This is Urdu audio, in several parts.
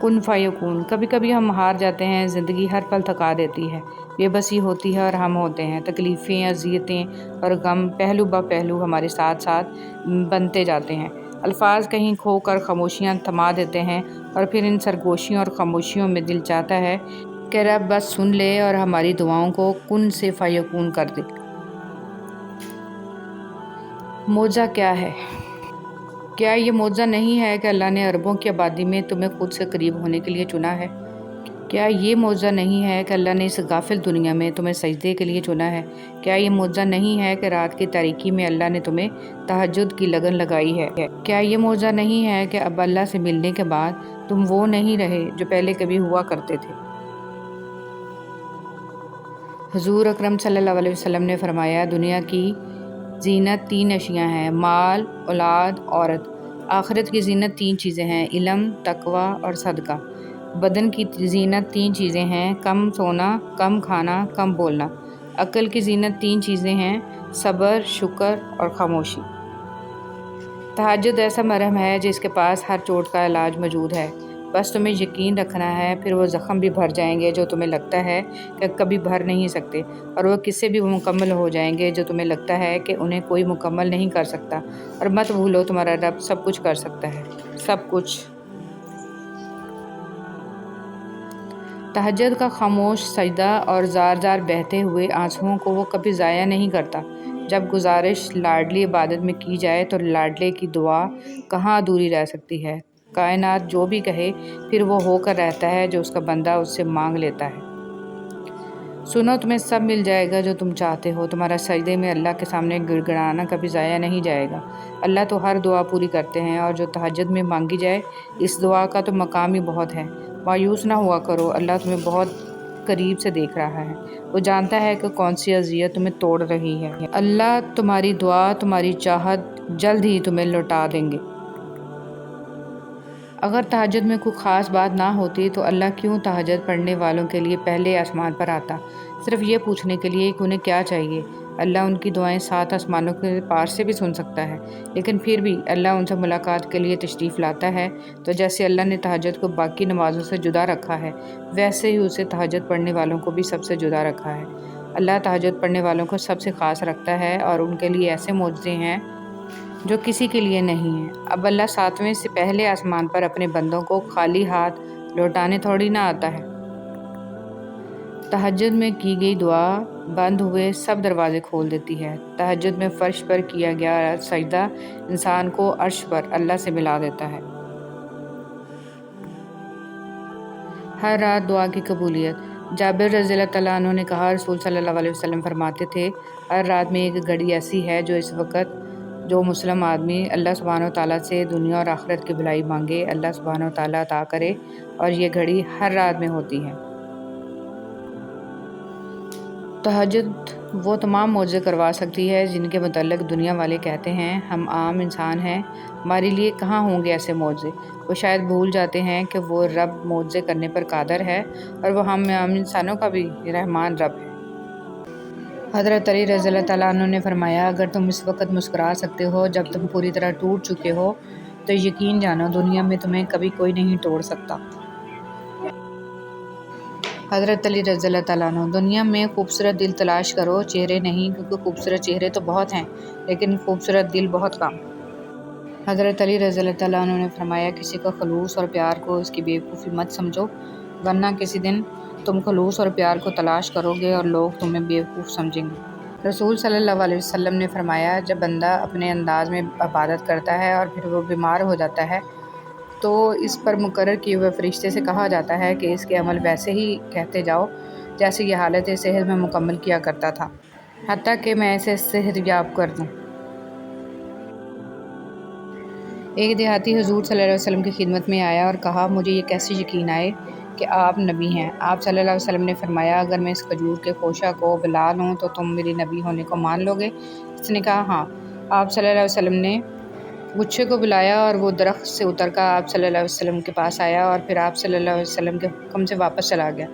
کن فیکون۔ کبھی کبھی ہم ہار جاتے ہیں، زندگی ہر پل تھکا دیتی ہے، بے بسی ہوتی ہے اور ہم ہوتے ہیں، تکلیفیں، اذیتیں اور غم پہلو بہ پہلو ہمارے ساتھ ساتھ بنتے جاتے ہیں۔ الفاظ کہیں کھو کر خاموشیاں تھما دیتے ہیں اور پھر ان سرگوشیوں اور خاموشیوں میں دل چاہتا ہے کہ رب بس سن لے اور ہماری دعاؤں کو کن سے فیکون کر دے۔ معجزہ کیا ہے؟ کیا یہ معجزہ نہیں ہے کہ اللہ نے عربوں کی آبادی میں تمہیں خود سے قریب ہونے کے لیے چنا ہے؟ کیا یہ معجزہ نہیں ہے کہ اللہ نے اس غافل دنیا میں تمہیں سجدے کے لیے چنا ہے؟ کیا یہ معجزہ نہیں ہے کہ رات کی تاریکی میں اللہ نے تمہیں تہجد کی لگن لگائی ہے؟ کیا یہ معجزہ نہیں ہے کہ اب اللہ سے ملنے کے بعد تم وہ نہیں رہے جو پہلے کبھی ہوا کرتے تھے؟ حضور اکرم صلی اللہ علیہ وسلم نے فرمایا، دنیا کی زینت 3 اشیاء ہیں: مال، اولاد، عورت۔ آخرت کی زینت 3 چیزیں ہیں: علم، تقوی اور صدقہ۔ بدن کی زینت 3 چیزیں ہیں: کم سونا، کم کھانا، کم بولنا۔ عقل کی زینت 3 چیزیں ہیں: صبر، شکر اور خاموشی۔ تہجد ایسا مرہم ہے جس کے پاس ہر چوٹ کا علاج موجود ہے، بس تمہیں یقین رکھنا ہے، پھر وہ زخم بھی بھر جائیں گے جو تمہیں لگتا ہے کہ کبھی بھر نہیں سکتے، اور وہ قصے بھی مکمل ہو جائیں گے جو تمہیں لگتا ہے کہ انہیں کوئی مکمل نہیں کر سکتا۔ اور مت بھولو، تمہارا رب سب کچھ کر سکتا ہے، سب کچھ۔ تہجد کا خاموش سجدہ اور زار زار بہتے ہوئے آنسوؤں کو وہ کبھی ضائع نہیں کرتا۔ جب گزارش لاڈلی عبادت میں کی جائے تو لاڈلے کی دعا کہاں ادھوری رہ سکتی ہے؟ کائنات جو بھی کہے پھر وہ ہو کر رہتا ہے جو اس کا بندہ اس سے مانگ لیتا ہے۔ سنو، تمہیں سب مل جائے گا جو تم چاہتے ہو۔ تمہارا سجدے میں اللہ کے سامنے گڑ گڑانا کبھی ضائع نہیں جائے گا۔ اللہ تو ہر دعا پوری کرتے ہیں، اور جو تہجد میں مانگی جائے اس دعا کا تو مقام ہی بہت ہے۔ مایوس نہ ہوا کرو، اللہ تمہیں بہت قریب سے دیکھ رہا ہے، وہ جانتا ہے کہ کون سی اذیت تمہیں توڑ رہی ہے۔ اللہ تمہاری دعا، تمہاری چاہت جلد ہی تمہیں لوٹا دیں گے۔ اگر تہجد میں کوئی خاص بات نہ ہوتی تو اللہ کیوں تہجد پڑھنے والوں کے لیے پہلے آسمان پر آتا، صرف یہ پوچھنے کے لیے کہ انہیں کیا چاہیے؟ اللہ ان کی دعائیں 7 آسمانوں کے پار سے بھی سن سکتا ہے، لیکن پھر بھی اللہ ان سے ملاقات کے لیے تشریف لاتا ہے۔ تو جیسے اللہ نے تہجد کو باقی نمازوں سے جدا رکھا ہے، ویسے ہی اسے تہجد پڑھنے والوں کو بھی سب سے جدا رکھا ہے۔ اللہ تہجد پڑھنے والوں کو سب سے خاص رکھتا ہے، اور ان کے لیے ایسے معجزے ہیں جو کسی کے لیے نہیں ہیں۔ اب اللہ 7ویں سے پہلے آسمان پر اپنے بندوں کو خالی ہاتھ لوٹانے تھوڑی نہ آتا ہے۔ تہجد میں کی گئی دعا بند ہوئے سب دروازے کھول دیتی ہے۔ تہجد میں فرش پر کیا گیا سجدہ انسان کو عرش پر اللہ سے ملا دیتا ہے۔ ہر رات دعا کی قبولیت۔ جابر رضی اللہ تعالیٰ عنہ نے کہا، رسول صلی اللہ علیہ وسلم فرماتے تھے، ہر رات میں ایک گھڑی ایسی ہے جو اس وقت جو مسلم آدمی اللہ سبحانہ وتعالیٰ سے دنیا اور آخرت کی بھلائی مانگے، اللہ سبحانہ وتعالیٰ عطا کرے، اور یہ گھڑی ہر رات میں ہوتی ہے۔ تہجد وہ تمام معجزے کروا سکتی ہے جن کے متعلق دنیا والے کہتے ہیں ہم عام انسان ہیں، ہمارے لیے کہاں ہوں گے ایسے معجزے۔ وہ شاید بھول جاتے ہیں کہ وہ رب معجزے کرنے پر قادر ہے، اور وہ ہم عام انسانوں کا بھی رحمان رب ہے۔ حضرت علی رضی اللہ تعالیٰ عنہ نے فرمایا، اگر تم اس وقت مسکرا سکتے ہو جب تم پوری طرح ٹوٹ چکے ہو تو یقین جانو دنیا میں تمہیں کبھی کوئی نہیں توڑ سکتا۔ حضرت علی رضی اللہ تعالیٰ عنہ، دنیا میں خوبصورت دل تلاش کرو، چہرے نہیں، کیونکہ خوبصورت چہرے تو بہت ہیں لیکن خوبصورت دل بہت کم۔ حضرت علی رضی اللہ تعالیٰ عنہ نے فرمایا، کسی کا خلوص اور پیار کو اس کی بیوقوفی مت سمجھو، ورنہ کسی دن تم خلوص اور پیار کو تلاش کرو گے اور لوگ تمہیں بیوقوف سمجھیں گے۔ رسول صلی اللہ علیہ وسلم نے فرمایا، جب بندہ اپنے انداز میں عبادت کرتا ہے اور پھر وہ بیمار ہو جاتا ہے تو اس پر مقرر کیے ہوئے فرشتے سے کہا جاتا ہے کہ اس کے عمل ویسے ہی کہتے جاؤ جیسے یہ حالت صحت میں مکمل کیا کرتا تھا، حتیٰ کہ میں اسے صحت یاب کر دوں۔ ایک دیہاتی حضور صلی اللہ علیہ وسلم کی خدمت میں آیا اور کہا، مجھے یہ کیسے یقین آئے کہ آپ نبی ہیں؟ آپ صلی اللہ علیہ وسلم نے فرمایا، اگر میں اس کھجور کے خوشہ کو بلا لوں تو تم میری نبی ہونے کو مان لو گے؟ اس نے کہا، ہاں۔ آپ صلی اللہ علیہ وسلم نے گچھے کو بلایا اور وہ درخت سے اتر کر آپ صلی اللہ علیہ وسلم کے پاس آیا، اور پھر آپ صلی اللہ علیہ وسلم کے حکم سے واپس چلا گیا۔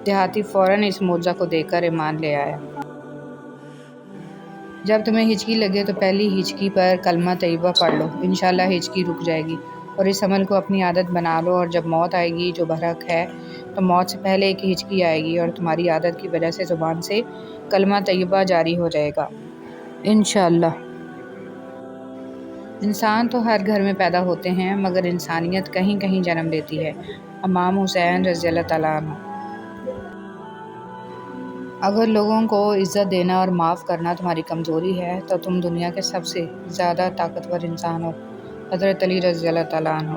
دیہاتی فوراً اس معجزہ کو دیکھ کر ایمان لے آیا۔ جب تمہیں ہچکی لگے تو پہلی ہچکی پر کلمہ طیبہ پڑھ لو، انشاءاللہ ہچکی رک جائے گی۔ اور اس عمل کو اپنی عادت بنا لو، اور جب موت آئے گی جو برحق ہے تو موت سے پہلے ایک ہچکی آئے گی اور تمہاری عادت کی وجہ سے زبان سے کلمہ طیبہ جاری ہو جائے گا انشاءاللہ۔ انسان تو ہر گھر میں پیدا ہوتے ہیں، مگر انسانیت کہیں کہیں جنم لیتی ہے۔ امام حسین رضی اللہ تعالیٰ عنہ۔ اگر لوگوں کو عزت دینا اور معاف کرنا تمہاری کمزوری ہے تو تم دنیا کے سب سے زیادہ طاقتور انسان ہو۔ حضرت علی رضی اللہ تعالیٰ عنہ۔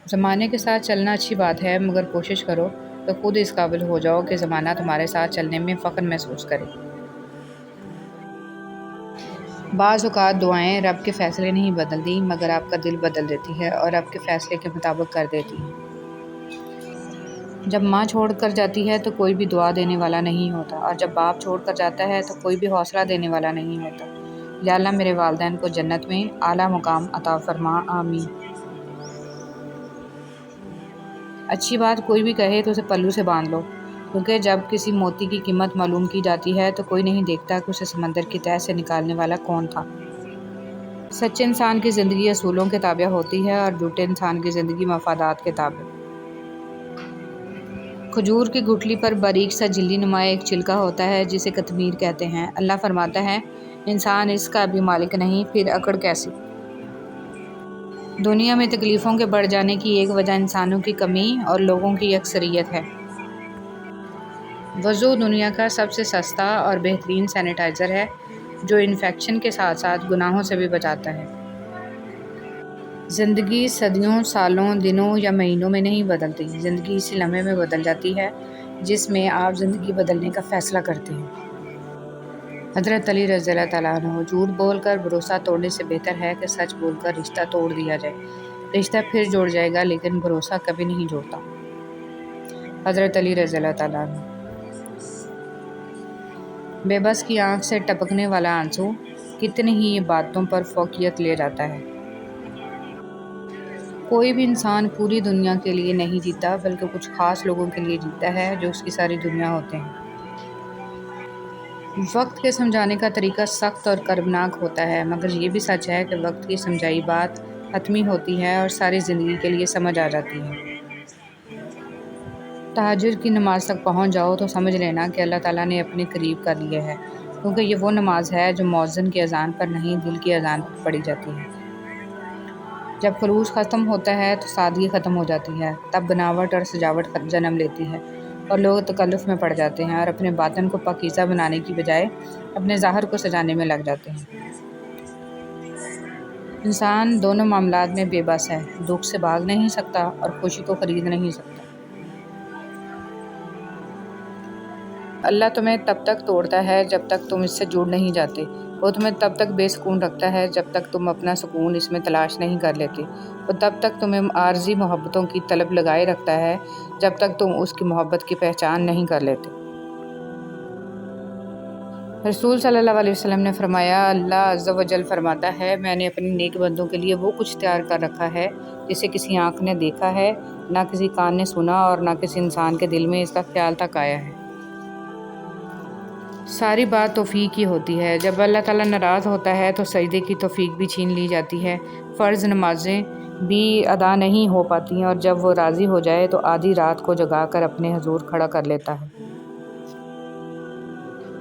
زمانے کے ساتھ چلنا اچھی بات ہے، مگر کوشش کرو تو خود اس قابل ہو جاؤ کہ زمانہ تمہارے ساتھ چلنے میں فخر محسوس کرے۔ بعض اوقات دعائیں رب کے فیصلے نہیں بدلتی، مگر آپ کا دل بدل دیتی ہے اور آپ کے فیصلے کے مطابق کر دیتی ہے۔ جب ماں چھوڑ کر جاتی ہے تو کوئی بھی دعا دینے والا نہیں ہوتا، اور جب باپ چھوڑ کر جاتا ہے تو کوئی بھی حوصلہ دینے والا نہیں ہوتا۔ یا اللہ میرے والدین کو جنت میں اعلیٰ مقام عطا فرما، آمین۔ اچھی بات کوئی بھی کہے تو اسے پلو سے باندھ لو، کیونکہ جب کسی موتی کی قیمت معلوم کی جاتی ہے تو کوئی نہیں دیکھتا کہ اسے سمندر کی تہہ سے نکالنے والا کون تھا۔ سچے انسان کی زندگی اصولوں کے تابع ہوتی ہے اور جھوٹے انسان کی زندگی مفادات کے تابع۔ کھجور کی گٹھلی پر باریک سا جھلی نما ایک چھلکا ہوتا ہے جسے قطمیر کہتے ہیں۔ اللہ فرماتا ہے انسان اس کا بھی مالک نہیں، پھر اکڑ کیسی؟ دنیا میں تکلیفوں کے بڑھ جانے کی ایک وجہ انسانوں کی کمی اور لوگوں کی اکثریت ہے۔ وضو دنیا کا سب سے سستا اور بہترین سینیٹائزر ہے جو انفیکشن کے ساتھ ساتھ گناہوں سے بھی بچاتا ہے۔ زندگی صدیوں، سالوں، دنوں یا مہینوں میں نہیں بدلتی، زندگی اسی لمحے میں بدل جاتی ہے جس میں آپ زندگی بدلنے کا فیصلہ کرتے ہیں۔ حضرت علی رضی اللہ تعالیٰ عنہ۔ جھوٹ بول کر بھروسہ توڑنے سے بہتر ہے کہ سچ بول کر رشتہ توڑ دیا جائے۔ رشتہ پھر جوڑ جائے گا لیکن بھروسہ کبھی نہیں جوڑتا۔ حضرت علی رضی اللہ تعالیٰ عنہ۔ بے بس کی آنکھ سے ٹپکنے والا آنسو کتنی ہی باتوں پر فوقیت لے جاتا ہے۔ کوئی بھی انسان پوری دنیا کے لیے نہیں جیتا، بلکہ کچھ خاص لوگوں کے لیے جیتا ہے جو اس کی ساری دنیا ہوتے ہیں۔ وقت کے سمجھانے کا طریقہ سخت اور کربناک ہوتا ہے، مگر یہ بھی سچ ہے کہ وقت کی سمجھائی بات حتمی ہوتی ہے اور ساری زندگی کے لیے سمجھ آ جاتی ہے۔ تہجد کی نماز تک پہنچ جاؤ تو سمجھ لینا کہ اللہ تعالیٰ نے اپنے قریب کر لیا ہے، کیونکہ یہ وہ نماز ہے جو مؤذن کی اذان پر نہیں، دل کی اذان پر پڑھی جاتی ہے۔ جب خلوص ختم ہوتا ہے تو سادگی ختم ہو جاتی ہے، تب بناوٹ اور سجاوٹ جنم لیتی ہے اور لوگ تکلف میں پڑ جاتے ہیں اور اپنے باطن کو پاکیزہ بنانے کی بجائے اپنے ظاہر کو سجانے میں لگ جاتے ہیں۔ انسان دونوں معاملات میں بے بس ہے، دکھ سے بھاگ نہیں سکتا اور خوشی کو خرید نہیں سکتا۔ اللہ تمہیں تب تک توڑتا ہے جب تک تم اس سے جڑ نہیں جاتے، وہ تمہیں تب تک بے سکون رکھتا ہے جب تک تم اپنا سکون اس میں تلاش نہیں کر لیتے، وہ تب تک تمہیں عارضی محبتوں کی طلب لگائے رکھتا ہے جب تک تم اس کی محبت کی پہچان نہیں کر لیتے۔ رسول صلی اللہ علیہ وسلم نے فرمایا، اللہ عز و جل فرماتا ہے میں نے اپنے نیک بندوں کے لیے وہ کچھ تیار کر رکھا ہے جسے کسی آنکھ نے دیکھا ہے، نہ کسی کان نے سنا اور نہ کسی انسان کے دل میں اس کا خیال تک آیا ہے۔ ساری بات توفیق کی ہوتی ہے، جب اللہ تعالیٰ ناراض ہوتا ہے تو سجدے کی توفیق بھی چھین لی جاتی ہے، فرض نمازیں بھی ادا نہیں ہو پاتی ہیں، اور جب وہ راضی ہو جائے تو آدھی رات کو جگا کر اپنے حضور کھڑا کر لیتا ہے۔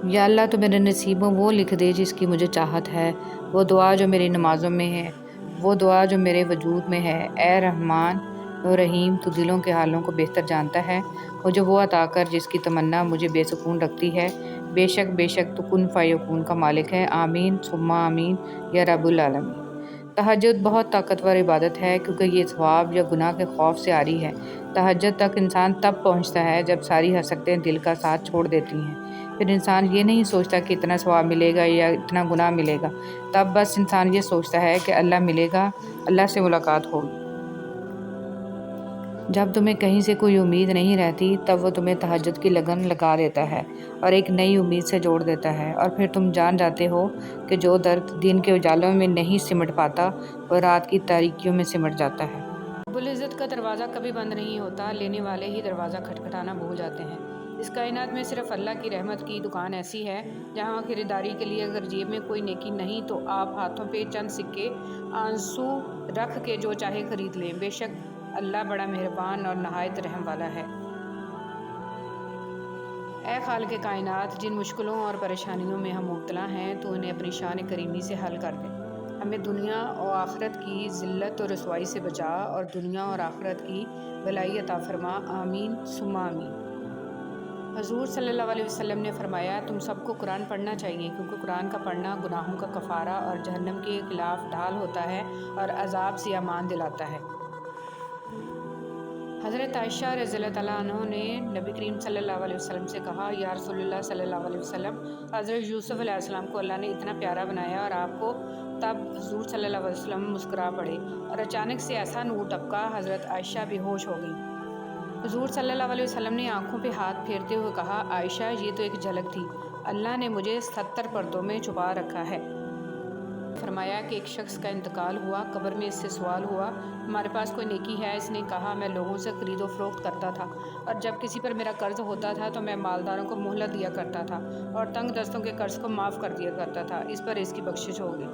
یا اللہ تو میرے نصیب میں وہ لکھ دے جس کی مجھے چاہت ہے، وہ دعا جو میری نمازوں میں ہے، وہ دعا جو میرے وجود میں ہے۔ اے رحمان و رحیم، تو دلوں کے حالوں کو بہتر جانتا ہے، مجھے وہ عطا کر جس کی تمنا مجھے بے سکون رکھتی ہے۔ بے شک تو کن فیکون کا مالک ہے، آمین ثم آمین یا رب العالمین۔ تہجد بہت طاقتور عبادت ہے کیونکہ یہ ثواب یا گناہ کے خوف سے عاری ہے۔ تہجد تک انسان تب پہنچتا ہے جب ساری حسرتیں دل کا ساتھ چھوڑ دیتی ہیں، پھر انسان یہ نہیں سوچتا کہ اتنا ثواب ملے گا یا اتنا گناہ ملے گا، تب بس انسان یہ سوچتا ہے کہ اللہ ملے گا، اللہ سے ملاقات ہوگی۔ جب تمہیں کہیں سے کوئی امید نہیں رہتی تب وہ تمہیں تہجد کی لگن لگا دیتا ہے اور ایک نئی امید سے جوڑ دیتا ہے، اور پھر تم جان جاتے ہو کہ جو درد دن کے اجالوں میں نہیں سمٹ پاتا وہ رات کی تاریکیوں میں سمٹ جاتا ہے۔ رب العزت کا دروازہ کبھی بند نہیں ہوتا، لینے والے ہی دروازہ کھٹکھٹانا بھول جاتے ہیں۔ اس کائنات میں صرف اللہ کی رحمت کی دکان ایسی ہے جہاں خریداری کے لیے اگر جیب میں کوئی نیکی نہیں تو آپ ہاتھوں پہ چند سکے آنسو رکھ کے جو چاہے خرید لیں۔ بے شک اللہ بڑا مہربان اور نہایت رحم والا ہے۔ اے خالق کائنات، جن مشکلوں اور پریشانیوں میں ہم مبتلا ہیں تو انہیں اپنی شان کریمی سے حل کر دے۔ ہمیں دنیا اور آخرت کی ذلت اور رسوائی سے بچا اور دنیا اور آخرت کی بھلائی عطا فرما۔ آمین ثم آمین۔ حضور صلی اللہ علیہ وسلم نے فرمایا، تم سب کو قرآن پڑھنا چاہیے کیونکہ قرآن کا پڑھنا گناہوں کا کفارہ اور جہنم کے خلاف ڈھال ہوتا ہے اور عذاب سے امان دلاتا ہے۔ حضرت عائشہ رضی اللہ تعالیٰ عنہ نے نبی کریم صلی اللہ علیہ وسلم سے کہا، یا رسول اللہ صلی اللہ علیہ وسلم، حضرت یوسف علیہ السلام کو اللہ نے اتنا پیارا بنایا اور آپ کو، تب حضور صلی اللہ علیہ وسلم مسکرا پڑے اور اچانک سے ایسا نور ٹپکا، حضرت عائشہ بے ہوش ہو گئی۔ حضور صلی اللہ علیہ وسلم نے آنکھوں پہ ہاتھ پھیرتے ہوئے کہا، عائشہ یہ تو ایک جھلک تھی، اللہ نے مجھے 70 پردوں میں چھپا رکھا ہے۔ فرمایا کہ ایک شخص کا انتقال ہوا، قبر میں اس سے سوال ہوا، ہمارے پاس کوئی نیکی ہے؟ اس نے کہا، میں لوگوں سے خرید و فروخت کرتا تھا اور جب کسی پر میرا قرض ہوتا تھا تو میں مالداروں کو مہلت دیا کرتا تھا اور تنگ دستوں کے قرض کو معاف کر دیا کرتا تھا، اس پر اس کی بخشش ہوگی۔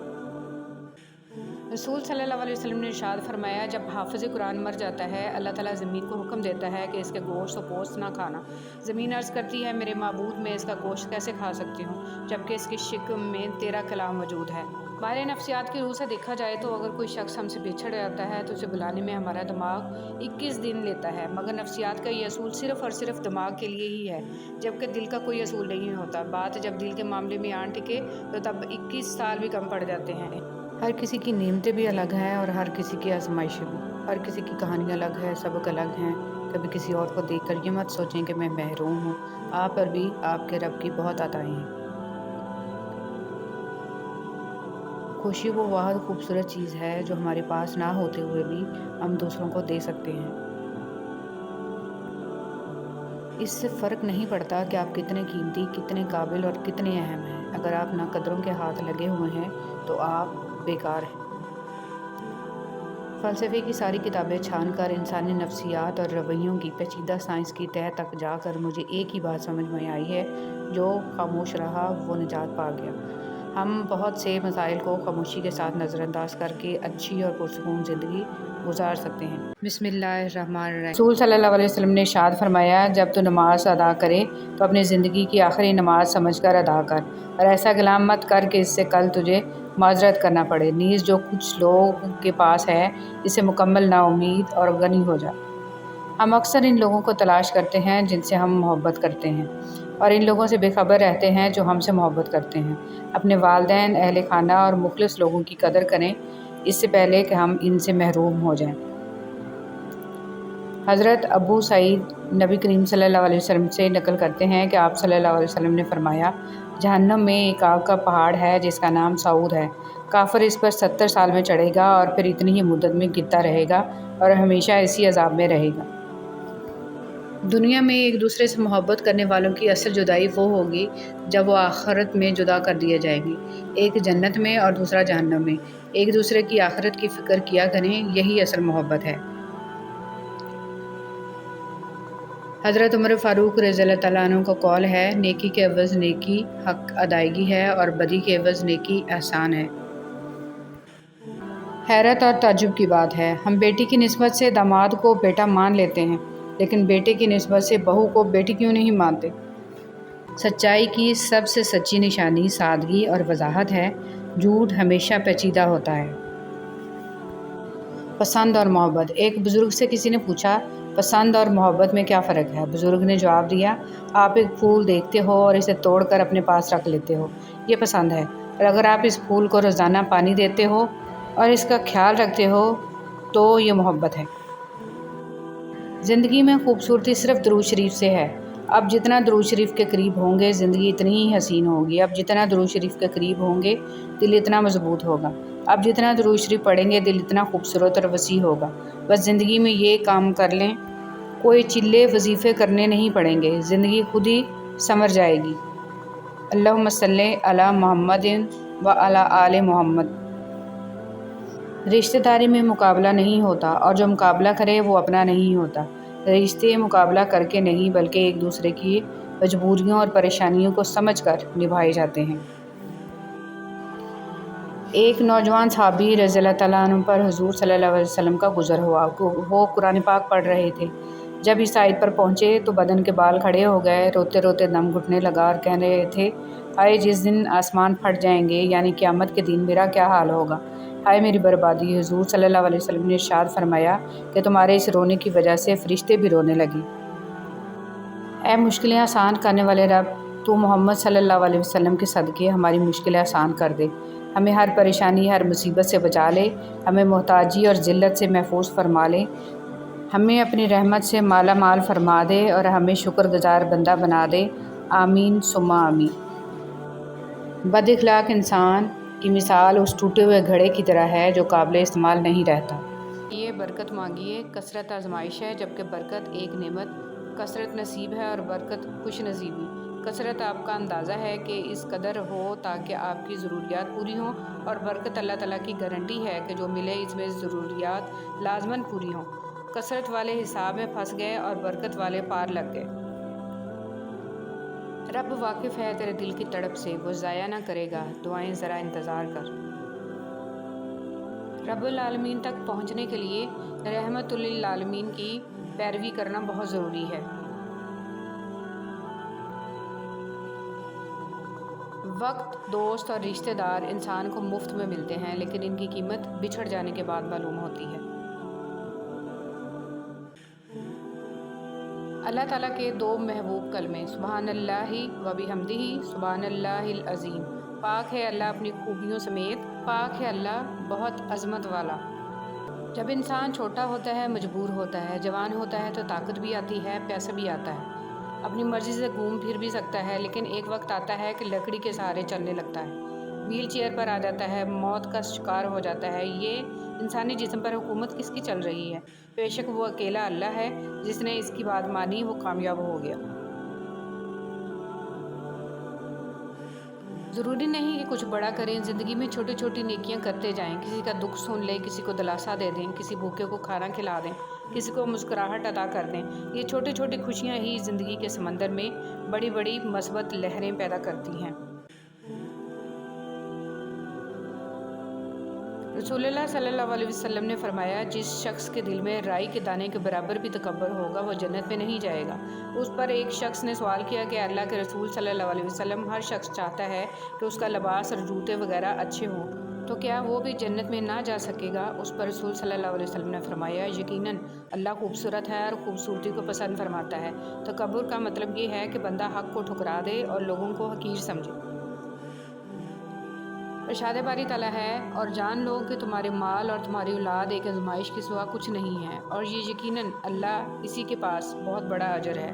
رسول صلی اللہ علیہ وسلم نے ارشاد فرمایا، جب حافظ قرآن مر جاتا ہے اللہ تعالیٰ زمین کو حکم دیتا ہے کہ اس کے گوشت و پوست نہ کھانا۔ زمین عرض کرتی ہے، میرے معبود، میں اس کا گوشت کیسے کھا سکتی ہوں جبکہ اس کی شکم میں تیرا کلام موجود ہے۔ ہمارے نفسیات کی روح سے دیکھا جائے تو اگر کوئی شخص ہم سے بچھڑ جاتا ہے تو اسے بلانے میں ہمارا دماغ 21 دن لیتا ہے، مگر نفسیات کا یہ اصول صرف اور صرف دماغ کے لیے ہی ہے، جبکہ دل کا کوئی اصول نہیں ہوتا۔ بات جب دل کے معاملے میں آن ٹکے تو تب 21 سال بھی کم پڑ جاتے ہیں۔ ہر کسی کی نعمتیں بھی الگ ہیں اور ہر کسی کی آزمائشیں بھی، ہر کسی کی کہانی الگ ہے، سبق الگ ہیں۔ کبھی کسی اور کو دیکھ کر یہ مت سوچیں کہ میں محروم ہوں، آپ پر بھی آپ کے رب کی بہت عطائیں ہیں۔ خوشی وہ واحد خوبصورت چیز ہے جو ہمارے پاس نہ ہوتے ہوئے بھی ہم دوسروں کو دے سکتے ہیں۔ اس سے فرق نہیں پڑتا کہ آپ کتنے قیمتی، کتنے قابل اور کتنے اہم ہیں، اگر آپ ناقدروں کے ہاتھ لگے ہوئے ہیں تو آپ بیکار ہیں۔ فلسفے کی ساری کتابیں چھان کر انسانی نفسیات اور رویوں کی پیچیدہ سائنس کی تہہ تک جا کر مجھے ایک ہی بات سمجھ میں آئی ہے، جو خاموش رہا وہ نجات پا گیا۔ ہم بہت سے مسائل کو خاموشی کے ساتھ نظر انداز کر کے اچھی اور پرسکون زندگی گزار سکتے ہیں۔ بسم اللہ الرحمن الرحیم۔ رسول صلی اللہ علیہ وسلم نے ارشاد فرمایا، جب تو نماز ادا کرے تو اپنی زندگی کی آخری نماز سمجھ کر ادا کر اور ایسا کلام مت کر کہ اس سے کل تجھے معذرت کرنا پڑے، نیز جو کچھ لوگ کے پاس ہے اس سے مکمل نا امید اور غنی ہو جا۔ ہم اکثر ان لوگوں کو تلاش کرتے ہیں جن سے ہم محبت کرتے ہیں اور ان لوگوں سے بے خبر رہتے ہیں جو ہم سے محبت کرتے ہیں۔ اپنے والدین، اہل خانہ اور مخلص لوگوں کی قدر کریں اس سے پہلے کہ ہم ان سے محروم ہو جائیں۔ حضرت ابو سعید نبی کریم صلی اللہ علیہ وسلم سے نقل کرتے ہیں کہ آپ صلی اللہ علیہ وسلم نے فرمایا، جہنم میں ایک آگ کا پہاڑ ہے جس کا نام سعود ہے، کافر اس پر 70 سال میں چڑھے گا اور پھر اتنی ہی مدت میں گرتا رہے گا اور ہمیشہ اسی عذاب میں رہے گا۔ دنیا میں ایک دوسرے سے محبت کرنے والوں کی اصل جدائی وہ ہوگی جب وہ آخرت میں جدا کر دیے جائیں گے، ایک جنت میں اور دوسرا جہنم میں۔ ایک دوسرے کی آخرت کی فکر کیا کریں، یہی اصل محبت ہے۔ حضرت عمر فاروق رضی اللہ تعالیٰ عنہ کا قول ہے، نیکی کے عوض نیکی حق ادائیگی ہے اور بدی کے عوض نیکی احسان ہے۔ حیرت اور تعجب کی بات ہے، ہم بیٹی کی نسبت سے داماد کو بیٹا مان لیتے ہیں لیکن بیٹے کی نسبت سے بہو کو بیٹی کیوں نہیں مانتے؟ سچائی کی سب سے سچی نشانی سادگی اور وضاحت ہے، جھوٹ ہمیشہ پیچیدہ ہوتا ہے۔ پسند اور محبت۔ ایک بزرگ سے کسی نے پوچھا، پسند اور محبت میں کیا فرق ہے؟ بزرگ نے جواب دیا، آپ ایک پھول دیکھتے ہو اور اسے توڑ کر اپنے پاس رکھ لیتے ہو، یہ پسند ہے، اور اگر آپ اس پھول کو روزانہ پانی دیتے ہو اور اس کا خیال رکھتے ہو تو یہ محبت ہے۔ زندگی میں خوبصورتی صرف درود شریف سے ہے۔ اب جتنا درود شریف کے قریب ہوں گے زندگی اتنی ہی حسین ہوگی، اب جتنا درود شریف کے قریب ہوں گے دل اتنا مضبوط ہوگا، اب جتنا درود شریف پڑھیں گے دل اتنا خوبصورت اور وسیع ہوگا۔ بس زندگی میں یہ کام کر لیں، کوئی چلے وظیفے کرنے نہیں پڑیں گے، زندگی خود ہی سنور جائے گی۔ اللہم صلی علی محمد و علی آل محمد۔ رشتہ داری میں مقابلہ نہیں ہوتا اور جو مقابلہ کرے وہ اپنا نہیں ہوتا۔ رشتے مقابلہ کر کے نہیں بلکہ ایک دوسرے کی مجبوریوں اور پریشانیوں کو سمجھ کر نبھائے جاتے ہیں۔ ایک نوجوان صحابی رضی اللہ تعالیٰ عنہ پر حضور صلی اللہ علیہ وسلم کا گزر ہوا۔ وہ قرآن پاک پڑھ رہے تھے۔ جب اس آیت پر پہنچے تو بدن کے بال کھڑے ہو گئے، روتے روتے دم گھٹنے لگا اور کہہ رہے تھے، ہائے جس دن آسمان پھٹ جائیں گے، یعنی قیامت کے دن میرا کیا حال ہوگا، ہائے میری بربادی۔ حضور صلی اللہ علیہ وسلم نے ارشاد فرمایا کہ تمہارے اس رونے کی وجہ سے فرشتے بھی رونے لگے۔ اے مشکلیں آسان کرنے والے رب، تو محمد صلی اللہ علیہ وسلم کے صدقے ہماری مشکلیں آسان کر دے، ہمیں ہر پریشانی ہر مصیبت سے بچا لے، ہمیں محتاجی اور ذلت سے محفوظ فرما لے، ہمیں اپنی رحمت سے مالا مال فرما دے اور ہمیں شکر گزار بندہ بنا دے، آمین ثم آمین۔ بد اخلاق انسان کی مثال اس ٹوٹے ہوئے گھڑے کی طرح ہے جو قابل استعمال نہیں رہتا۔ یہ برکت مانگیے، کثرت آزمائش ہے، جبکہ برکت ایک نعمت، کثرت نصیب ہے اور برکت خوش نصیبی۔ کثرت آپ کا اندازہ ہے کہ اس قدر ہو تاکہ آپ کی ضروریات پوری ہوں، اور برکت اللہ تعالیٰ کی گارنٹی ہے کہ جو ملے اس میں ضروریات لازماً پوری ہوں۔ کثرت والے حساب میں پھنس گئے اور برکت والے پار لگ گئے۔ رب واقف ہے تیرے دل کی تڑپ سے، وہ ضائع نہ کرے گا، دعائیں ذرا انتظار کر۔ رب العالمین تک پہنچنے کے لیے رحمت للعالمین کی پیروی کرنا بہت ضروری ہے۔ وقت، دوست اور رشتہ دار انسان کو مفت میں ملتے ہیں، لیکن ان کی قیمت بچھڑ جانے کے بعد معلوم ہوتی ہے۔ اللہ تعالیٰ کے دو محبوب کلمے، سبحان اللہ و بحمدہ، سبحان اللہ العظیم۔ پاک ہے اللہ اپنی خوبیوں سمیت، پاک ہے اللہ بہت عظمت والا۔ جب انسان چھوٹا ہوتا ہے، مجبور ہوتا ہے، جوان ہوتا ہے تو طاقت بھی آتی ہے، پیسہ بھی آتا ہے، اپنی مرضی سے گھوم پھر بھی سکتا ہے، لیکن ایک وقت آتا ہے کہ لکڑی کے سہارے چلنے لگتا ہے، ویل چیئر پر آ جاتا ہے، موت کا شکار ہو جاتا ہے۔ یہ انسانی جسم پر حکومت کس کی چل رہی ہے؟ بے شک وہ اکیلا اللہ ہے، جس نے اس کی بات مانی وہ کامیاب ہو گیا۔ ضروری نہیں کہ کچھ بڑا کریں، زندگی میں چھوٹی چھوٹی نیکیاں کرتے جائیں، کسی کا دکھ سن لیں، کسی کو دلاسا دے دیں، کسی بھوکے کو کھانا کھلا دیں، کسی کو مسکراہٹ عطا کر دیں۔ یہ چھوٹی چھوٹی خوشیاں ہی زندگی کے سمندر میں بڑی بڑی مثبت لہریں پیدا کرتی ہیں۔ رسول اللہ صلی اللہ علیہ وسلم نے فرمایا، جس شخص کے دل میں رائی کے دانے کے برابر بھی تکبر ہوگا وہ جنت میں نہیں جائے گا۔ اس پر ایک شخص نے سوال کیا کہ اللہ کے رسول صلی اللہ علیہ وسلم، ہر شخص چاہتا ہے کہ اس کا لباس اور جوتے وغیرہ اچھے ہوں، تو کیا وہ بھی جنت میں نہ جا سکے گا؟ اس پر رسول صلی اللہ علیہ وسلم نے فرمایا، یقیناً اللہ خوبصورت ہے اور خوبصورتی کو پسند فرماتا ہے۔ تکبر کا مطلب یہ ہے کہ بندہ حق کو ٹھکرا دے اور لوگوں کو حقیر سمجھے۔ ارشاد باری تعالیٰ ہے، اور جان لو کہ تمہارے مال اور تمہاری اولاد ایک آزمائش کے سوا کچھ نہیں ہے، اور یہ یقیناً اللہ اسی کے پاس بہت بڑا اجر ہے۔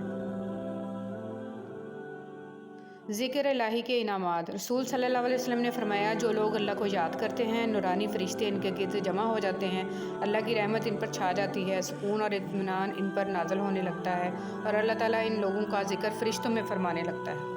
ذکر الہی کے انعامات۔ رسول صلی اللہ علیہ وسلم نے فرمایا، جو لوگ اللہ کو یاد کرتے ہیں، نورانی فرشتے ان کے گرد جمع ہو جاتے ہیں، اللہ کی رحمت ان پر چھا جاتی ہے، سکون اور اطمینان ان پر نازل ہونے لگتا ہے، اور اللہ تعالیٰ ان لوگوں کا ذکر فرشتوں میں فرمانے لگتا ہے۔